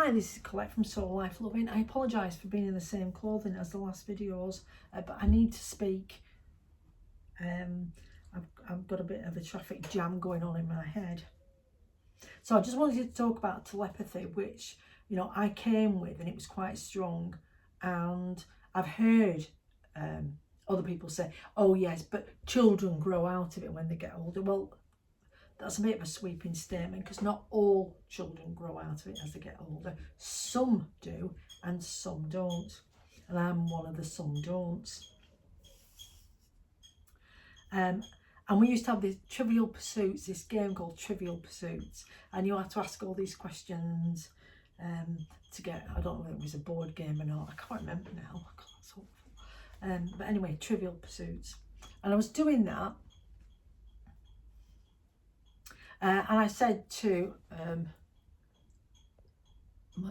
Hi, this is Colette from Soul Life Loving. I apologise for being in the same clothing as the last videos, but I need to speak. I've got a bit of a traffic jam going on in my head. So I just wanted to talk about telepathy, which, you know, I came with, and it was quite strong. And I've heard other people say, oh yes, but children grow out of it when they get older. Well, that's a bit of a sweeping statement, because not all children grow out of it as they get older. Some do and some don't. And I'm one of the some don'ts. And we used to have this Trivial Pursuits, this game called Trivial Pursuits. And you had to ask all these questions to get, I don't know if it was a board game or not. I can't remember now. God, that's awful. But anyway, Trivial Pursuits. And I was doing that. And I said to,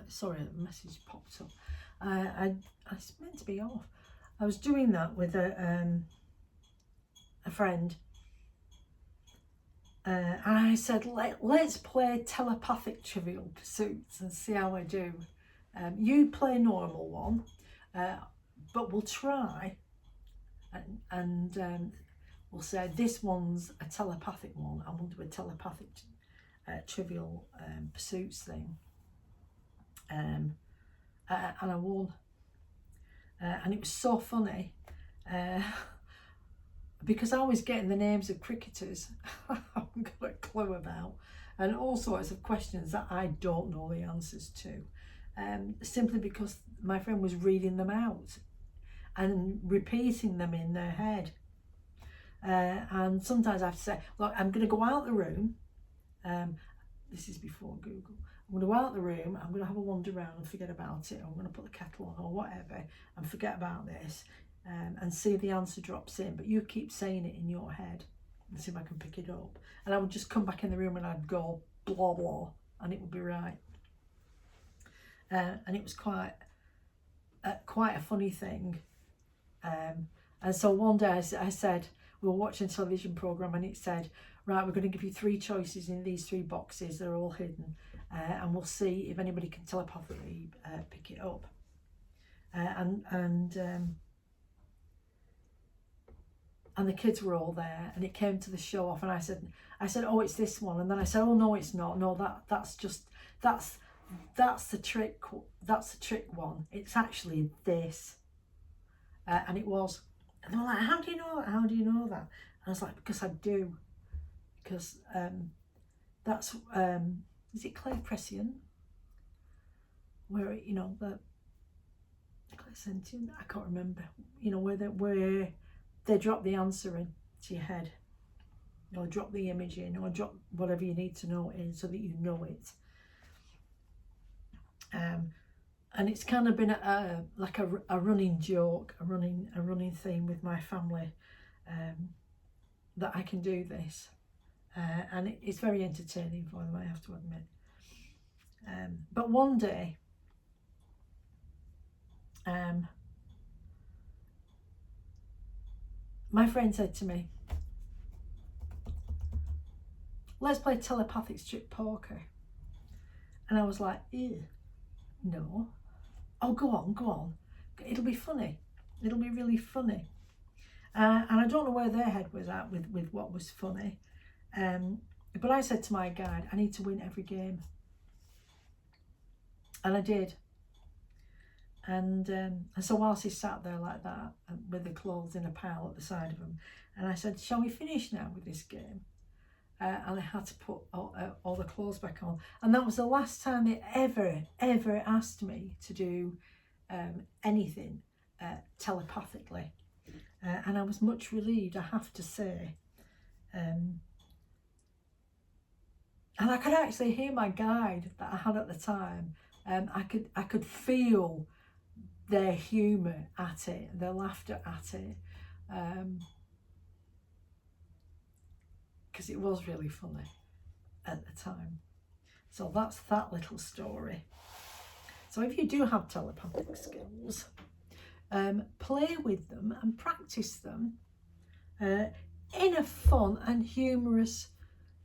sorry, a message popped up. I was meant to be off. I was doing that with a friend. And I said, let's play telepathic Trivial Pursuits and see how I do. You play normal one, but we'll try and we'll say this one's a telepathic one, and we'll do a telepathic Trivial Pursuits thing. And I won. And it was so funny because I was getting the names of cricketers I haven't got a clue about, and all sorts of questions that I don't know the answers to, simply because my friend was reading them out and repeating them in their head. And sometimes I have to say, look, I'm going to go out the room. This is before Google. I'm going to go out the room, I'm going to have a wander around and forget about it. I'm going to put the kettle on or whatever and forget about this, and see if the answer drops in. But you keep saying it in your head and see if I can pick it up. And I would just come back in the room and I'd go blah blah, and it would be right. And it was quite a funny thing. And so one day I said, we were watching a television programme, and it said, right, we're going to give you 3 choices in these 3 boxes. They're all hidden. And we'll see if anybody can telepathically pick it up. And the kids were all there, and it came to the show off, and I said, oh, it's this one. And then I said, oh no, it's not. No, that's the trick. That's the trick one. It's actually this. And it was. And they were like, how do you know that? How do you know that? And I was like, because I do. Because that's, is it clairprescient? Where, you know, the clairsentient, I can't remember. You know, where they drop the answer in to your head. Or drop the image in, or drop whatever you need to know in so that you know it. And it's kind of been like a running joke, a running theme with my family, that I can do this, and it's very entertaining for them, I have to admit. But one day, my friend said to me, let's play telepathic strip poker. And I was like, ew, no. Oh, go on. It'll be funny. It'll be really funny. And I don't know where their head was at with what was funny. But I said to my guide, I need to win every game. And I did. And so whilst he sat there like that, with the clothes in a pile at the side of him, and I said, shall we finish now with this game? And I had to put all the clothes back on. And that was the last time they ever asked me to do anything telepathically. And I was much relieved, I have to say. And I could actually hear my guide that I had at the time. I could feel their humour at it, their laughter at it. Because it was really funny at the time. So that's that little story. So if you do have telepathic skills, play with them and practice them in a fun and humorous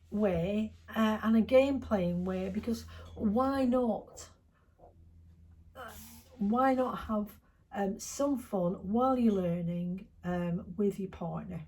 way, and a game playing way, because why not? why not have some fun while you're learning with your partner?